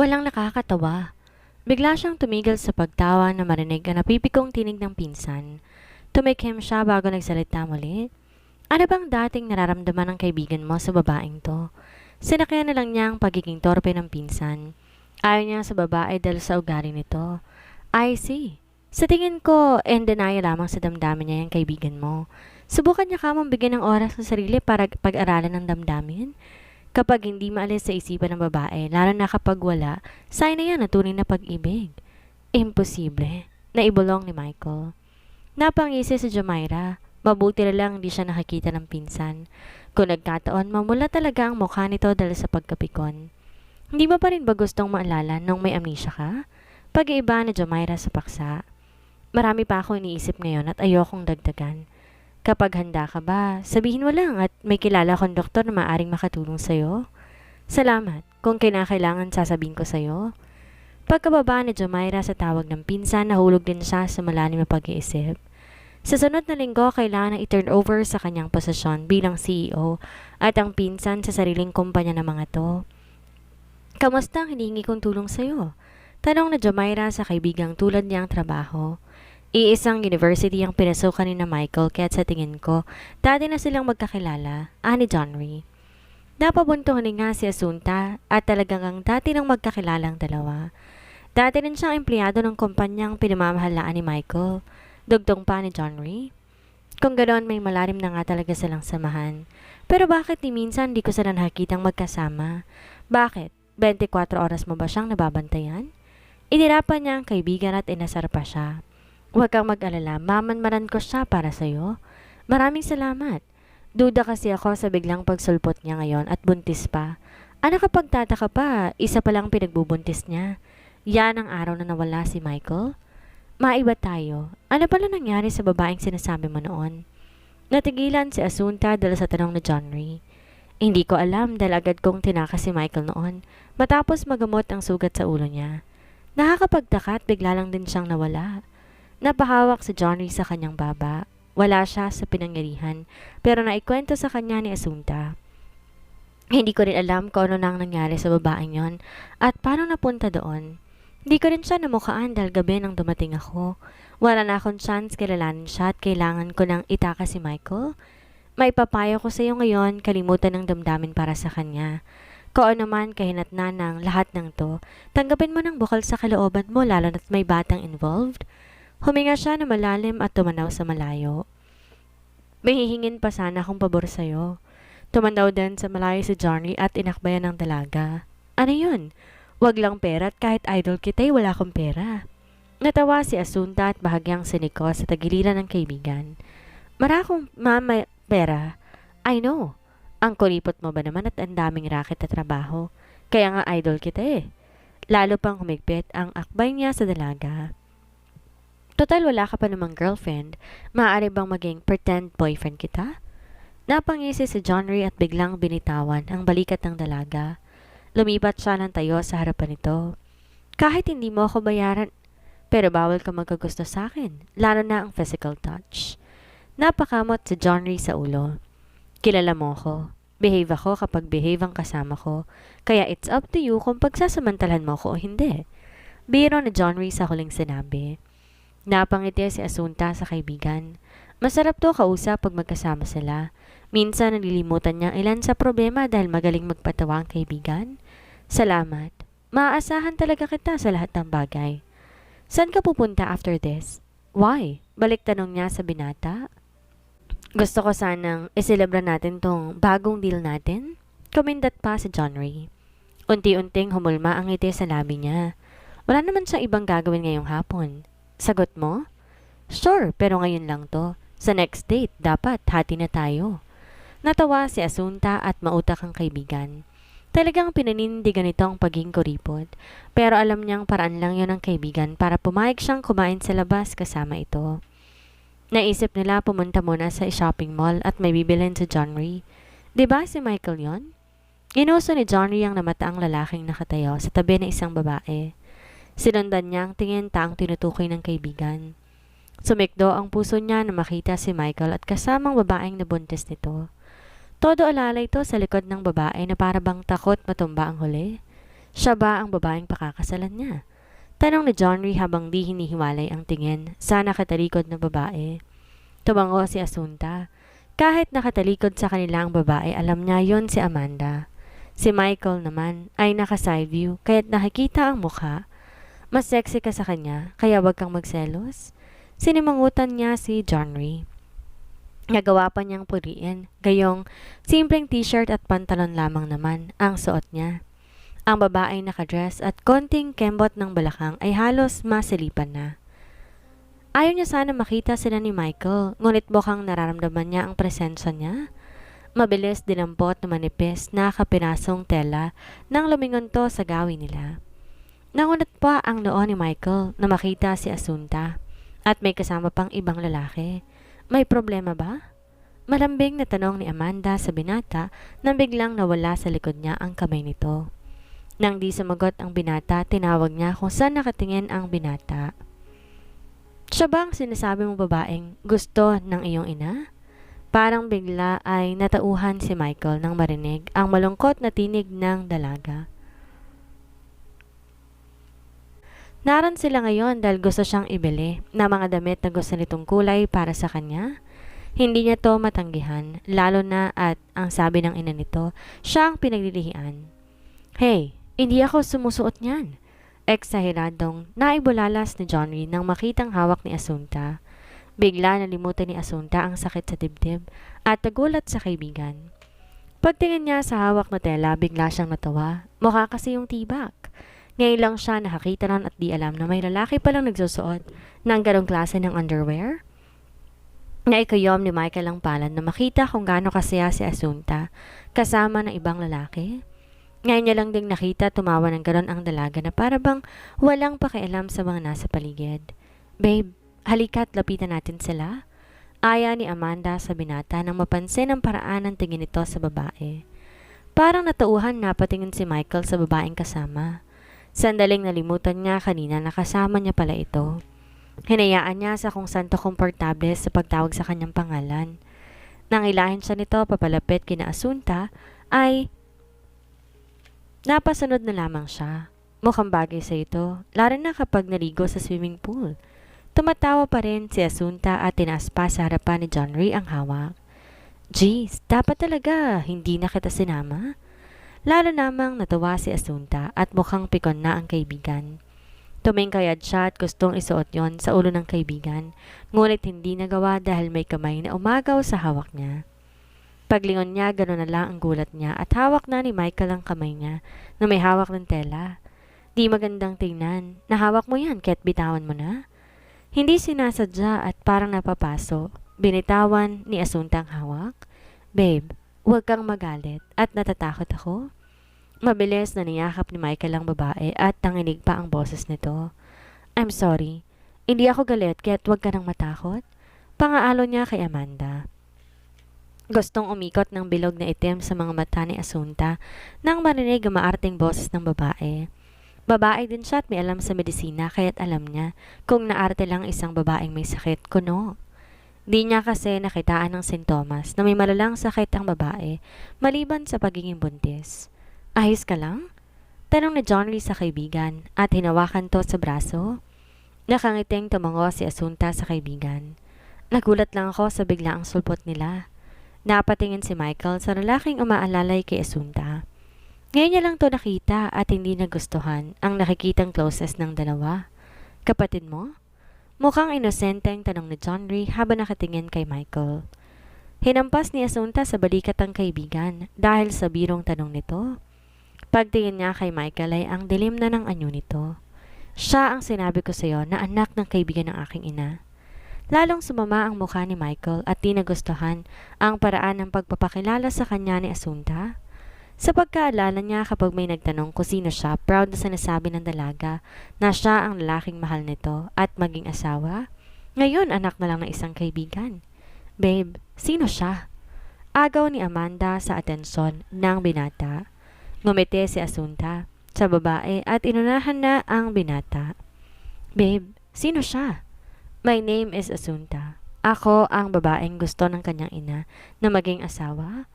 Walang nakakatawa. Bigla siyang tumigil sa pagtawa na marinig ang napipikong tinig ng pinsan. Tumikhim siya bago nagsalita muli. Ano bang dating nararamdaman ng kaibigan mo sa babaeng to? Sinakyan na lang niya ang pagiging torpe ng pinsan. Ayaw niya sa babae dahil sa ugali nito. I see. Sa tingin ko, in denial lamang sa damdamin niya yung kaibigan mo. Subukan niya kamang bigyan ng oras sa sarili para pag-aralan ng damdamin. Kapag hindi maalis sa isipan ng babae, lalo na kapag wala, sign na yan na tunay na pag-ibig. Imposible. Naibulong ni Michael. Napangisi si Jamaira. Mabuti na lang hindi siya nakakita ng pinsan. Kung nagkataon, mamula talaga ang mukha nito dahil sa pagkapikon. Hindi mo pa rin ba gustong maalala nung may amnesia ka? Pag-iiba ni Jamaira sa paksa. Marami pa ako iniisip ngayon at ayokong dagdagan. Kapag handa ka ba, sabihin mo lang at may kilala akong doktor na maaring makatulong sa'yo. Salamat. Kung kinakailangan sasabihin ko sa'yo. Pagkababa ni Jamaira sa tawag ng pinsan, nahulog din siya sa malalim na pag-iisip. Sa sunod na linggo, kailangan na i-turn over sa kanyang posisyon bilang CEO at ang pinsan sa sariling kumpanya ng mga to. Kamusta ang hinihingi kong tulong sa'yo? Tanong na Jamaira sa kaibigang tulad niyang trabaho. Iisang university ang pinasukan ni na Michael kaya sa tingin ko, dati na silang magkakilala, ani John Ray. Napabuntuhan ni nga si Asunta at talagang ang dati ng magkakilalang dalawa. Dati rin siyang empleyado ng kumpanyang pinamamahalaan ni Michael, dugtong pa ni John Ray. Kung ganoon may malalim na nga talaga silang samahan. Pero bakit ni minsan di ko sila nakikitang magkasama? Bakit? 24 oras mo ba siyang nababantayan? Inirapan niya ang kaibigan at inasar pa siya. Huwag kang mag-alala, mamanmanan ko siya para sa'yo. Maraming salamat. Duda kasi ako sa biglang pagsulpot niya ngayon at buntis pa. Ano kapag tataka pa, isa pa lang pinagbubuntis niya. Yan ang araw na nawala si Michael. Maiba tayo. Ano pala nangyari sa babaeng sinasabi mo noon? Natigilan si Asunta dahil sa tanong ni John Ray. Hindi ko alam dahil agad kong tinaka si Michael noon matapos magamot ang sugat sa ulo niya. Nakakapagtaka at bigla lang din siyang nawala. Napahawak si Johnny sa kanyang baba. Wala siya sa pinangyarihan, pero naikwento sa kanya ni Asunta. Hindi ko rin alam kung ano nang nangyari sa babaeng yon at paano napunta doon. Hindi ko rin siya namukhaan dahil gabi nang dumating ako. Wala na akong chance kilalanin siya at kailangan ko nang itaka si Michael. May papayo ko sa iyo ngayon, kalimutan ng damdamin para sa kanya. Kung ano man kahinatnan ng lahat ng to, tanggapin mo ng bukal sa kalooban mo lalo na't may batang involved. Huminga siya na malalim at tumanaw sa malayo. May hihingin pa sana akong pabor sa'yo. Tumanaw din sa malayo si Johnny at inakbayan ng dalaga. Ano yun? Wag lang pera at kahit idol kita'y wala akong pera. Natawa si Asunta at bahagyang siniko sa tagiliran ng kaibigan. Marakong mama pera. I know. Ang kuripot mo ba naman at ang daming racket at trabaho. Kaya nga idol kita eh. Lalo pang humigpit ang akbay niya sa dalaga. Total wala ka pa namang girlfriend, maaari bang maging pretend boyfriend kita? Napangisi si John Ray at biglang binitawan ang balikat ng dalaga. Lumipat siya ng tayo sa harapan nito. Kahit hindi mo ako bayaran, pero bawal ka magkagusto sa akin, lalo na ang physical touch. Napakamot si John Ray sa ulo. Kilala mo ko. Behave ako kapag behave ang kasama ko, kaya it's up to you kung pagsasamantalan mo ko o hindi. Biro ni John Ray sa huling sinabi. Napangiti si Asunta sa kaibigan. Masarap to kausap pag magkasama sila. Minsan nalilimutan niya ilan sa problema dahil magaling magpatawa ang kaibigan. Salamat. Maaasahan talaga kita sa lahat ng bagay. Saan ka pupunta after this? Why? Balik tanong niya sa binata. Gusto ko sanang iselebra natin tong bagong deal natin. Kumindat pa si John Ray. Unti-unting humulma ang ngiti sa labi niya. Wala naman siyang ibang gagawin ngayong hapon. Sagot mo? Sure, pero ngayon lang to. Sa next date, dapat hati na tayo. Natawa si Asunta at mautak ang kaibigan. Talagang pinanindigan nito ang pagiging kuripot. Pero alam niyang paraan lang yon ng kaibigan para pumayag siyang kumain sa labas kasama ito. Naisip nila pumunta muna sa shopping mall at may bibilhin si John Ray. Diba si Michael yon? Inuso ni John Ray ang namataang lalaking nakatayo sa tabi ng isang babae. Sinundan niya ang tingin taang tinutukoy ng kaibigan. Sumikdo ang puso niya na makita si Michael at kasamang babaeng nabuntis nito. Todo alala ito sa likod ng babae na para bang takot matumba ang huli. Siya ba ang babaeng pakakasalan niya? Tanong ni Johnny habang di hinihiwalay ang tingin sa nakatalikod na babae. Tumango si Asunta. Kahit nakatalikod sa kanila ang babae, alam niya yon si Amanda. Si Michael naman ay naka-side view kaya't nakikita ang mukha. Mas sexy ka sa kanya, kaya wag kang magselos. Sinimangutan niya si Johnny. Nagawa pa niyang puriin, gayong simpleng t-shirt at pantalon lamang naman ang suot niya. Ang babae nakadress at konting kembot ng balakang ay halos masilipan na. Ayaw niya sana makita sila ni Michael, ngunit mukhang nararamdaman niya ang presensya niya. Mabilis dinampot na manipis na kapirasong tela nang lumingon to sa gawi nila. Nangunat pa ang noo ni Michael na makita si Asunta at may kasama pang ibang lalaki. May problema ba? Malambing na tanong ni Amanda sa binata nang biglang nawala sa likod niya ang kamay nito. Nang di sumagot ang binata, tinawag niya kung saan nakatingin ang binata. Siya ba ang sinasabi mong babaeng gusto ng iyong ina? Parang bigla ay natauhan si Michael nang marinig ang malungkot na tinig ng dalaga. Naran sila ngayon dahil gusto siyang ibili na mga damit na gusto nitong kulay para sa kanya. Hindi niya to matanggihan, lalo na at ang sabi ng ina nito, siya ang pinaglilihian. Hey, hindi ako sumusuot niyan. Eksaheradong naibulalas ni Johnny nang makitang hawak ni Asunta. Bigla nalimutan ni Asunta ang sakit sa dibdib at nagulat sa kaibigan. Pagtingin niya sa hawak na tela, bigla siyang natawa. Mukha kasi yung tibak. Ngayon lang siya nakakita nun at di alam na may lalaki palang nagsusuot ng ganong klase ng underwear. Naikayom ni Michael ang palad na makita kung gaano kasaya si Asunta kasama ng ibang lalaki. Ngayon niya lang ding nakita tumawa ng ganon ang dalaga na para bang walang pakialam sa mga nasa paligid. Babe, halika't lapitan natin sila. Aya ni Amanda sa binata nang mapansin ang paraan ng tingin nito sa babae. Parang natauhan na patingin si Michael sa babaeng kasama. Sandaling nalimutan niya kanina na kasama niya pala ito. Hinayaan niya sa kung santo komportable sa pagtawag sa kanyang pangalan. Nang ilahin siya nito papalapit kina Asunta ay napasunod na lamang siya. Mukhang bagay sa ito, lalo na kapag naligo sa swimming pool. Tumatawa pa rin si Asunta at tinaas pa sa harapan ni John Ray ang hawak. Jeez, dapat talaga, hindi na kita sinama. Lalo namang natawa si Asunta at mukhang pikon na ang kaibigan. Tumingkayad siya at gustong isuot yon sa ulo ng kaibigan, ngunit hindi nagawa dahil may kamay na umagaw sa hawak niya. Paglingon niya, gano'n na lang ang gulat niya at hawak na ni Michael ang kamay niya na may hawak ng tela. Di magandang tingnan. Nahawak mo yan, kaya't bitawan mo na. Hindi sinasadya at parang napapaso. Binitawan ni Asunta ang hawak. Babe, huwag kang magalit at natatakot ako. Mabilis na niyakap ni Michael ang babae at nanginig pa ang boses nito. I'm sorry. Hindi ako galit kaya't huwag ka nang matakot. Pangaalo niya kay Amanda. Gustong umikot ng bilog na itim sa mga mata ni Asunta nang marinig ang maarting boses ng babae. Babae din siya at may alam sa medisina kaya't alam niya kung naarte lang isang babaeng may sakit, kuno. Di niya kasi nakitaan ng sintomas na may malalang sakit ang babae maliban sa pagiging buntis. Ayos ka lang? Tanong ni John Lee sa kaibigan at hinawakan to sa braso. Nakangiting tumango si Asunta sa kaibigan. Nagulat lang ako sa biglaang sulpot nila. Napatingin si Michael sa lalaking umaalalay kay Asunta. Ngayon niya lang to nakita at hindi nagustuhan ang nakikitang closest ng dalawa. Kapatid mo? Mukhang inosenteng tanong ni John Ray habang nakatingin kay Michael. Hinampas ni Asunta sa balikat ang kaibigan dahil sa birong tanong nito. Pagtingin niya kay Michael ay ang dilim na ng anyo nito. Siya ang sinabi ko sa iyo na anak ng kaibigan ng aking ina. Lalong sumama ang mukha ni Michael at di nagustuhan ang paraan ng pagpapakilala sa kanya ni Asunta. Sa pagkaalala niya kapag may nagtanong kung sino siya, proud na sinasabi ng dalaga na siya ang lalaking mahal nito at maging asawa. Ngayon anak na lang ng isang kaibigan. Babe, sino siya? Agaw ni Amanda sa atensyon ng binata. Ngumiti si Asunta sa babae at inunahan na ang binata. Babe, sino siya? My name is Asunta. Ako ang babaeng gusto ng kanyang ina na maging asawa.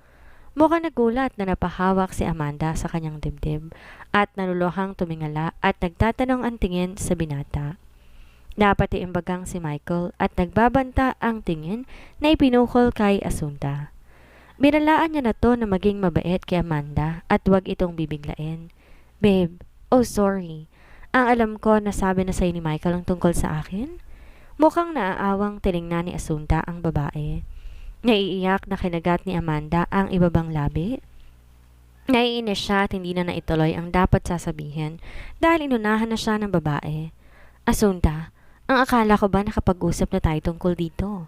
Mukhang nagulat na napahawak si Amanda sa kanyang dibdib at naluluhang tumingala at nagtatanong ang tingin sa binata. Napati imbagang si Michael at nagbabanta ang tingin na ipinukol kay Asunta. Binalaan niya na to na maging mabait kay Amanda at huwag itong bibiglain. Babe, oh sorry. Ang alam ko na sabi na sa'yo ni Michael ang tungkol sa akin? Mukhang naaawang tiningnan ni Asunta ang babae. Naiiyak na kinagat ni Amanda ang ibabang labi. Naiinis siya at hindi na naituloy ang dapat sasabihin dahil inunahan na siya ng babae. Asunta, ang akala ko ba nakapag-usap na tayo tungkol dito?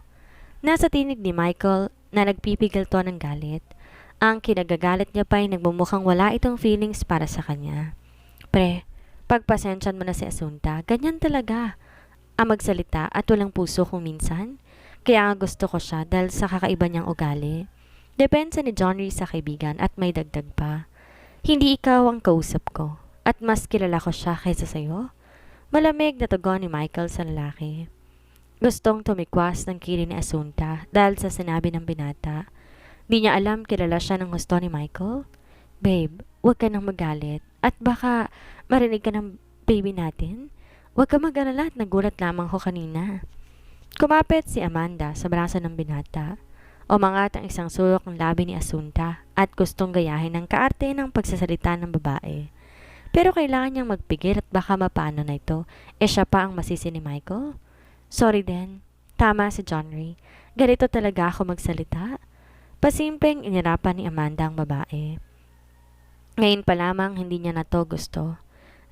Nasa tinig ni Michael na nagpipigil to ng galit. Ang kinagagalit niya pa ay nagmumukhang wala itong feelings para sa kanya. Pre, pagpasensyan mo na si Asunta, ganyan talaga. Ang magsalita at walang puso kung minsan. Kaya nga gusto ko siya dahil sa kakaiba niyang ugali. Depensa ni John Rhys sa kaibigan at may dagdag pa. Hindi ikaw ang kausap ko at mas kilala ko siya kaysa sayo. Malamig na tugon ni Michael sa lalaki. Gustong tumikwas ng kiri ni Asunta dahil sa sinabi ng binata. Di niya alam kilala siya ng gusto ni Michael. Babe, huwag ka nang magalit at baka marinig ka ng baby natin. Huwag ka mag-alala at nagulat lamang ko kanina. Kumapit si Amanda sa braso ng binata. Umangat ang isang sulok ng labi ni Asunta at gustong gayahin ng kaarte ng pagsasalita ng babae. Pero kailangan niyang magpigil at baka mapano na ito, siya pa ang masisi ni Michael. Sorry din. Tama si John Ray. Ganito talaga ako magsalita. Pasimpleng inirapan ni Amanda ang babae. Ngayon pa lamang hindi niya na to gusto.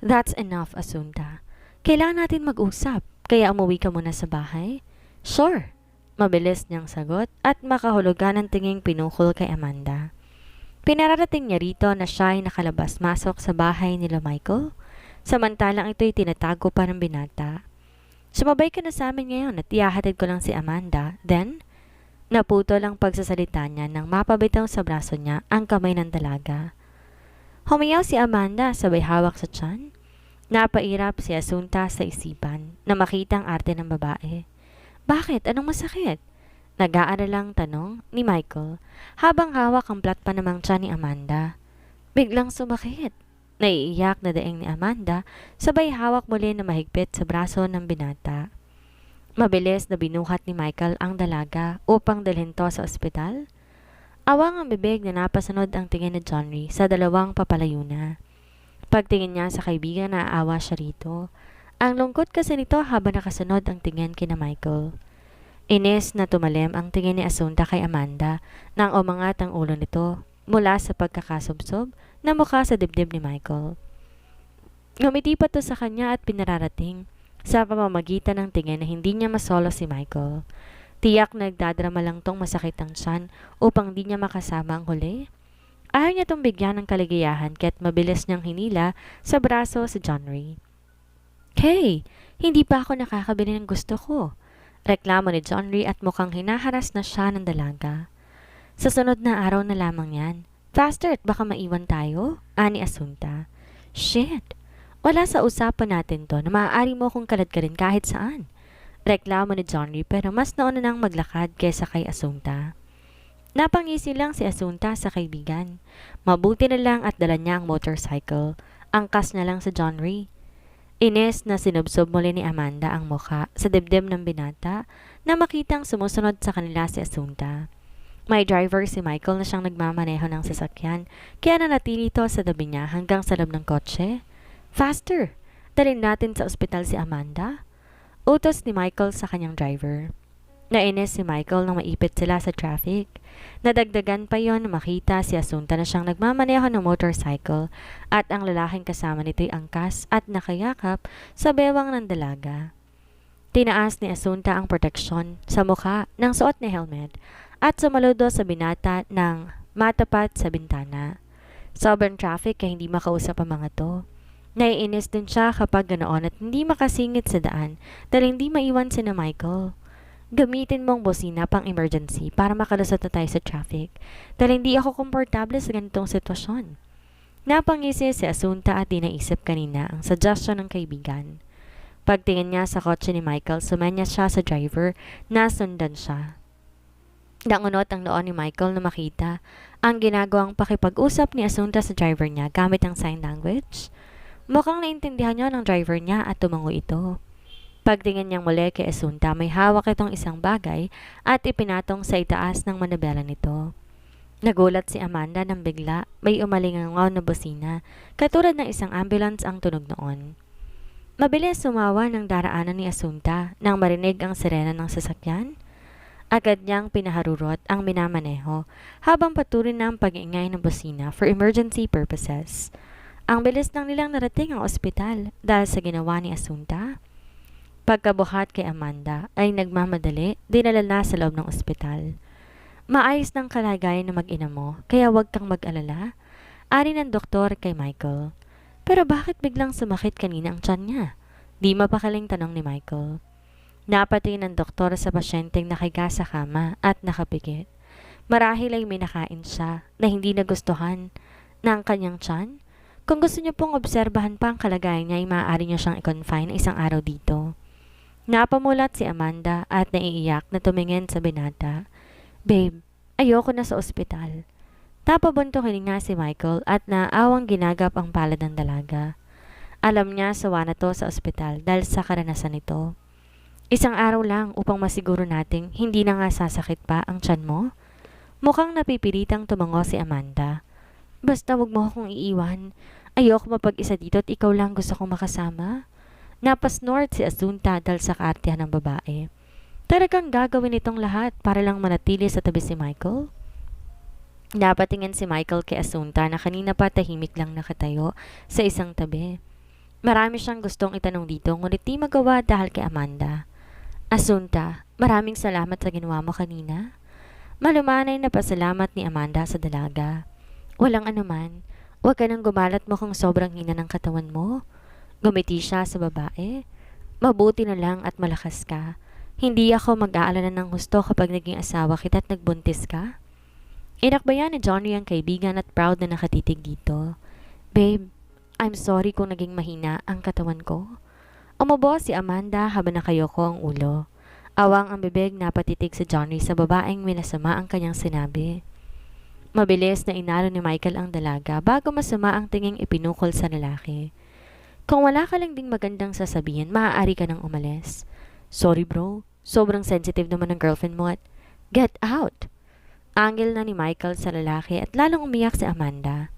That's enough, Asunta. Kailangan natin mag-usap, kaya umuwi ka muna sa bahay? Sure. Mabilis niyang sagot at makahulugan ng tinging pinukol kay Amanda. Pinararating niya rito na siya ay nakalabas-masok sa bahay nila Michael, samantalang ito'y tinatago pa ng binata. Sumabay ka na sa amin ngayon at ihahatid ko lang si Amanda. Then, naputol ang pagsasalita niya nang mapabitaw sa braso niya ang kamay ng dalaga. Humiyaw si Amanda sabay hawak sa tiyan. Napairap si Asunta sa isipan na makita ang arte ng babae. Bakit? Anong masakit? Nag-aaralang tanong ni Michael habang hawak ang plat pa namang tiyan ni Amanda. Biglang sumakit. Naiiyak na daing ni Amanda, sabay hawak muli na mahigpit sa braso ng binata. Mabilis na binuhat ni Michael ang dalaga upang dalhin to sa ospital. Awang ang bibig na napasunod ang tingin ni John Ray sa dalawang papalayo na. Pagtingin niya sa kaibigan na aawa siya rito. Ang lungkot kasi nito habang nakasunod ang tingin kina Michael. Inis na tumalim ang tingin ni Asunta kay Amanda nang umangat ang ulo nito mula sa pagkakasubsob na mukha sa dibdib ni Michael. Ngumiti pa to sa kanya at pinararating sa pamamagitan ng tingin na hindi niya masolo si Michael. Tiyak na nagdadrama lang tong masakit ang tiyan upang di niya makasama ang huli. Ayaw niya tong bigyan ng kaligayahan kaya't mabilis niyang hinila sa braso si John Ray. Hey, hindi pa ako nakakabili ng gusto ko. Reklamo ni John Ray at mukhang hinaharas na siya ng dalaga. Sa sunod na araw na lamang yan. Faster at baka maiwan tayo, ani Asunta. Shit! Wala sa usapan natin to na maaari mo akong kaladkarin kahit saan. Reklamo ni John Ray pero mas nauna nang maglakad kesa kay Asunta. Napangisi lang si Asunta sa kaibigan. Mabuti na lang at dala niya ang motorcycle. Angkas na lang sa John Ray. Ines na sinubsob muli ni Amanda ang mukha sa dibdib ng binata na makitang sumusunod sa kanila si Asunta. May driver si Michael na siyang nagmamaneho ng sasakyan kaya nanatili ito sa tabi niya hanggang sa loob ng kotse. Faster! Dalhin natin sa ospital si Amanda. Utos ni Michael sa kanyang driver. Nainis si Michael nang maipit sila sa traffic. Nadagdagan pa yon na makita si Asunta na siyang nagmamaneho ng motorcycle at ang lalaking kasama nito'y angkas at nakayakap sa bewang ng dalaga. Tinaas ni Asunta ang proteksyon sa mukha ng suot na helmet at sumaludo sa binata ng matapat sa bintana. Sobrang traffic kaya hindi makausap ang mga to. Naiinis din siya kapag ganoon at hindi makasingit sa daan dahil hindi maiwan si na Michael. Gamitin mong bosina pang emergency para makalusot na tayo sa traffic dahil hindi ako komportable sa ganitong sitwasyon. Napangisi si Asunta at di naisip kanina ang suggestion ng kaibigan. Pagtingin niya sa kotse ni Michael, sumanya siya sa driver na sundan siya. Nangunot ang noo ni Michael na makita ang ginagawang pakipag-usap ni Asunta sa driver niya gamit ang sign language. Mukhang naintindihan niya ng driver niya at tumango ito. Pagtingin niyang muli kay Asunta, may hawak itong isang bagay at ipinatong sa itaas ng manabela nito. Nagulat si Amanda nang bigla may umalingangaw na bosina, katulad ng isang ambulance ang tunog noon. Mabilis sumawa ng daraanan ni Asunta nang marinig ang sirena ng sasakyan. Agad niyang pinaharurot ang minamaneho habang patuloy na ang pag-iingay ng bosina for emergency purposes. Ang bilis lang nilang narating ang ospital dahil sa ginawa ni Asunta. Pagkabuhat kay Amanda ay nagmamadali, dinala na sa loob ng ospital. Maayos ng kalagayan na mag-ina mo, kaya huwag kang mag-alala. Ari ng doktor kay Michael. Pero bakit biglang sumakit kanina ang tiyan niya? Di mapakaling tanong ni Michael. Napatingin ng doktor sa pasyenteng nakahiga sa kama at nakapikit. Marahil ay may nakain siya na hindi nagustuhan ng kanyang tiyan. Kung gusto niyo pong obserbahan pa ang kalagayan niya ay maaari niyo siyang i-confine isang araw dito. Napamulat si Amanda at naiiyak na tumingin sa binata. Babe, ayoko na sa ospital. Napabuntok hininga si Michael at naawang ginagap ang palad ng dalaga. Alam niya sawa na to sa ospital dahil sa karanasan nito. Isang araw lang upang masiguro nating hindi na nga sasakit pa ang tiyan mo. Mukhang napipilitang tumango si Amanda. Basta wag mo akong iiwan. Ayoko mapag-isa dito at ikaw lang gusto kong makasama. Napasnort si Asunta dahil sa kaartihan ng babae. Talagang gagawin itong lahat para lang manatili sa tabi si Michael? Napatingin si Michael kay Asunta na kanina pa tahimik lang nakatayo sa isang tabi. Marami siyang gustong itanong dito ngunit di magawa dahil kay Amanda. Asunta, maraming salamat sa ginawa mo kanina. Malumanay na pasalamat ni Amanda sa dalaga. Walang anuman, huwag ka nang gumalat mo kung sobrang hina ng katawan mo. Gumiti siya sa babae. Mabuti na lang at malakas ka. Hindi ako mag-aalala ng husto kapag naging asawa kita at nagbuntis ka. Inakbayan ni Johnny ang kaibigan at proud na nakatitig dito. Babe, I'm sorry kung naging mahina ang katawan ko. Umubo si Amanda habang nakayoko ang ulo. Awang ang bibig na patitig si Johnny sa babaeng minasama ang kanyang sinabi. Mabilis na inalo ni Michael ang dalaga bago masama ang tinging ipinukol sa lalaki. Kung wala ka lang ding magandang sasabihin, maaari ka nang umalis. Sorry bro, sobrang sensitive naman ng girlfriend mo at get out! Anggil na ni Michael sa lalaki at lalong umiyak si Amanda.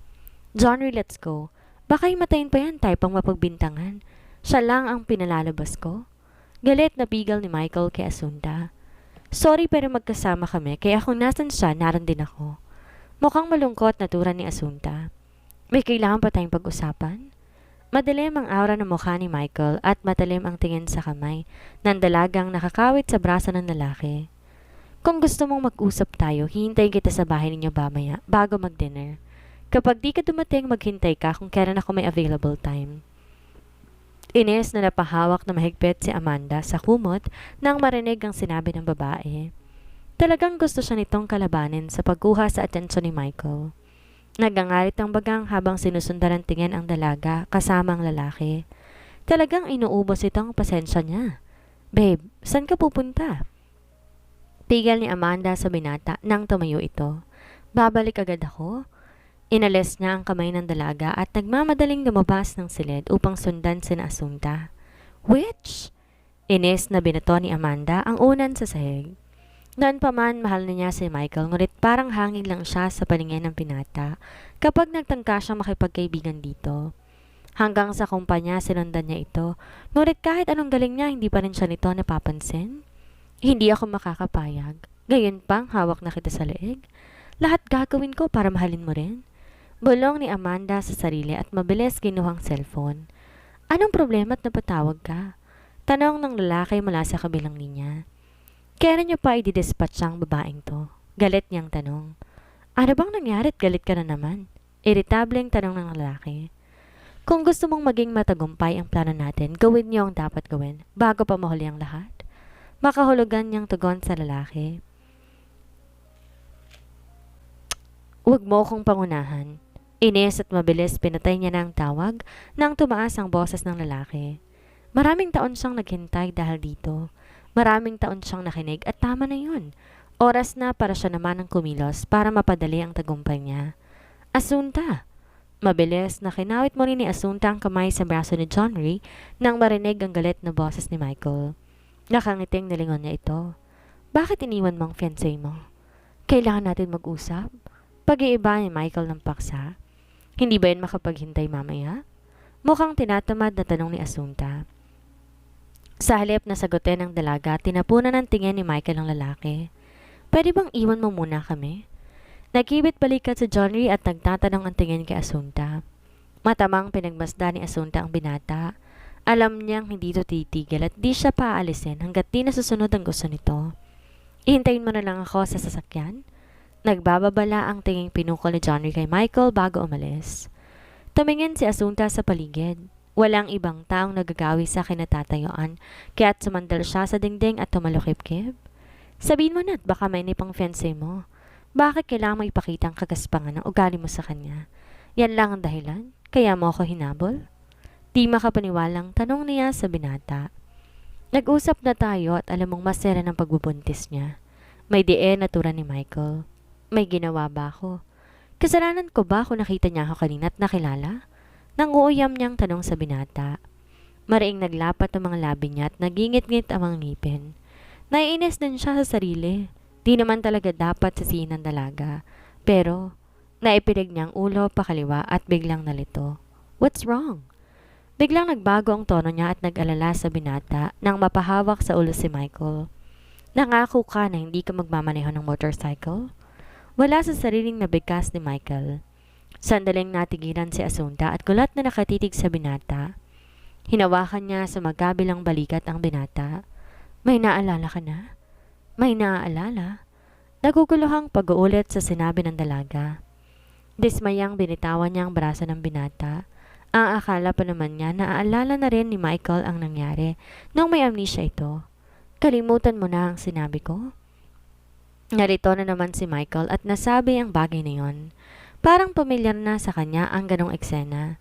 Johnny, let's go. Baka himatayin pa yan tayo pang mapagbintangan. Siya lang ang pinalalabas ko. Galit na bigel ni Michael kay Asunta. Sorry pero magkasama kami kaya kung nasan siya, naran din ako. Mukhang malungkot na tura ni Asunta. May kailangan pa tayong pag-usapan? Madilim ang aura ng mukha ni Michael at matalim ang tingin sa kamay ng dalagang nakakawit sa braso ng lalaki. Kung gusto mong mag-usap tayo, hihintayin kita sa bahay ninyo mamaya bago mag-dinner. Kapag di ka dumating, maghintay ka kung kailan ako may available time. Ines na napahawak na mahigpit si Amanda sa kumot nang marinig ang sinabi ng babae. Talagang gusto siya nitong kalabanin sa pagkuha sa atensyon ni Michael. Nagangalit ang bagang habang sinusundan ng tingin ang dalaga kasama ang lalaki. Talagang inuubos itong pasensya niya. Babe, saan ka pupunta? Tigil ni Amanda sa binata nang tumayo ito. Babalik agad ako. Inalis niya ang kamay ng dalaga at nagmamadaling lumabas ng silid upang sundan sina Asunta. Which? Inis na binato ni Amanda ang unan sa sahig. Noon pa man mahal na niya si Michael ngunit parang hangin lang siya sa paningin ng binata kapag nagtangka siya makipagkaibigan dito. Hanggang sa kumpanya sinundan niya ito, ngunit kahit anong galing niya hindi pa rin siya nito napapansin. Hindi ako makakapayag. Gayon pang hawak na kita sa leeg. Lahat gagawin ko para mahalin mo rin. Bulong ni Amanda sa sarili at mabilis kinuhang cellphone. Anong problema at napatawag ka? Tanong ng lalaki mula sa kabilang linya. Kailan niyo pa i-dispatch ang babaeng to? Galit niyang tanong. Ano bang nangyari at galit ka na naman? Iritableng tanong ng lalaki. Kung gusto mong maging matagumpay ang plano natin, gawin niyo ang dapat gawin bago pa mahuli ang lahat. Makahulugan niyang tugon sa lalaki. Huwag mo kong pangunahan. Inis at mabilis pinatay niya na ang tawag nang tumaas ang boses ng lalaki. Maraming taon siyang naghintay dahil dito. Maraming taon siyang nakinig at tama na yun. Oras na para siya naman ang kumilos para mapadali ang tagumpay niya. Asunta! Mabilis na kinawit muli ni Asunta ang kamay sa braso ni John Ray nang marinig ang galit na boses ni Michael. Nakangiting nilingon niya ito. Bakit iniwan mo ang fiancé mo? Kailangan natin mag-usap? Pag-iiba ni Michael ng paksa. Hindi ba yan makapaghintay mamaya? Mukhang tinatamad na tanong ni Asunta. Sa halip na sagutin ng dalaga, tinapunan ng tingin ni Michael ang lalaki. Pwede bang iwan mo muna kami? Nagkibit balikat sa John Ray at nagtatanong ang tingin kay Asunta. Matamang pinagmasda ni Asunta ang binata. Alam niyang hindi ito titigil at di siya paaalisin hanggat di nasusunod ang gusto nito. Ihintayin mo na lang ako sa sasakyan? Nagbababala ang tinging pinukol ni John Ray kay Michael bago umalis. Tumingin si Asunta sa paligid. Walang ibang taong nagagawi sa kinatatayuan kaya't sumandal siya sa dingding at tumalukip-kip. Sabihin mo na't baka may nipang fiancé mo. Bakit kailangan mo ipakita ang kagaspangan ng ugali mo sa kanya? Yan lang ang dahilan? Kaya mo ako hinabol? Di makapaniwalang tanong niya sa binata. Nag-usap na tayo at alam mong masera ng pagbubuntis niya. May diin natura ni Michael. May ginawa ba ako? Kasalanan ko ba kung nakita niya ako kanina at nakilala? Nanguuyam niyang tanong sa binata. Mariing naglapat ang mga labi niya at nagingit-ngit ang mga ngipin. Naiinis din siya sa sarili. Di naman talaga dapat sisihin ng dalaga. Pero, naipilig niyang ulo pakaliwa at biglang nalito. What's wrong? Biglang nagbago ang tono niya at nag-alala sa binata nang mapahawak sa ulo si Michael. Nangako ka na hindi ka magmamaneho ng motorcycle? Wala sa sariling nabigkas ni Michael. Sandaling natigilan si Asunta at gulat na nakatitig sa binata. Hinawakan niya sa magkabilang balikat ang binata. May naalala ka na? May naaalala? Naguguluhang pag-uulit sa sinabi ng dalaga. Dismayang binitawan niya ang braso ng binata. Ang akala pa naman niya naaalala na rin ni Michael ang nangyari nung may amnesia ito. Kalimutan mo na ang sinabi ko? Narito na naman si Michael at nasabi ang bagay na yon. Parang pamilyar na sa kanya ang ganong eksena.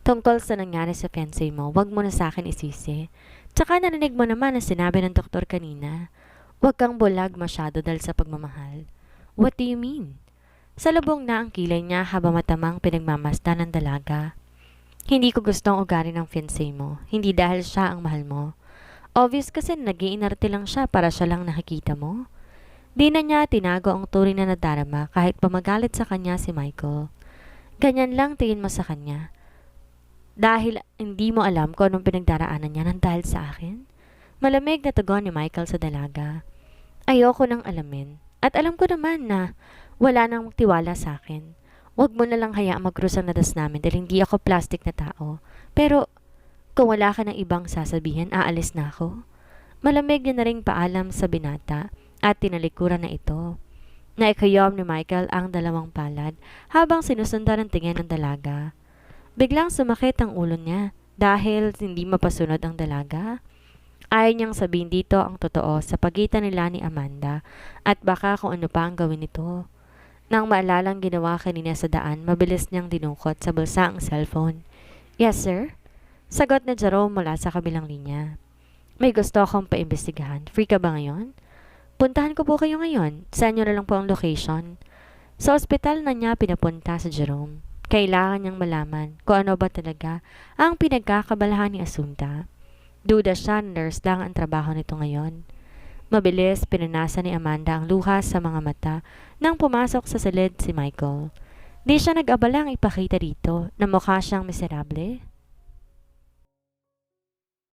Tungkol sa nangyari sa fiancé mo, wag mo na sa akin isisi. Tsaka narinig mo naman ang sinabi ng doktor kanina. Huwag kang bulag masyado dahil sa pagmamahal. What do you mean? Salubong na ang kilay niya habang matamang pinagmamasdan ng dalaga. Hindi ko gustong ugali ng fiancé mo, hindi dahil siya ang mahal mo. Obvious kasi nag-iinarte lang siya para siya lang nakikita mo. Di na niya tinago ang turing na nadarama kahit pamagalit sa kanya si Michael. Ganyan lang tingin mo sa kanya. Dahil hindi mo alam kung anong pinagdaraanan niya ng dahil sa akin? Malamig na tugon ni Michael sa dalaga. Ayoko nang alamin. At alam ko naman na wala nang tiwala sa akin. Huwag mo na lang hayaang mag-cross ang nadas namin dahil hindi ako plastic na tao. Pero kung wala ka ng ibang sasabihin, aalis na ako. Malamig na ring paalam sa binata at tinalikuran na ito. Naikayom ni Michael ang dalawang palad habang sinusundan ang tingin ng dalaga. Biglang sumakit ang ulo niya dahil hindi mapasunod ang dalaga. Ayaw niyang sabihin dito ang totoo sa pagitan nila ni Amanda at baka kung ano pa ang gawin nito. Nang maalalang ginawa kanina sa daan, mabilis niyang dinukot sa bulsa ang cellphone. Yes, sir? Sagot ni Jerome mula sa kabilang linya. May gusto akong paimbestigahan. Free ka ba ngayon? Puntahan ko po kayo ngayon. Saan niyo na lang po ang location? Sa ospital na niya pinapunta sa Jerome. Kailangan niyang malaman kung ano ba talaga ang pinagkakabalahan ni Asunta. Duda siya na nurse lang ang trabaho nito ngayon. Mabilis pinanasa ni Amanda ang luha sa mga mata nang pumasok sa silid si Michael. Di siya nag-abalang ipakita dito na mukha siyang miserable.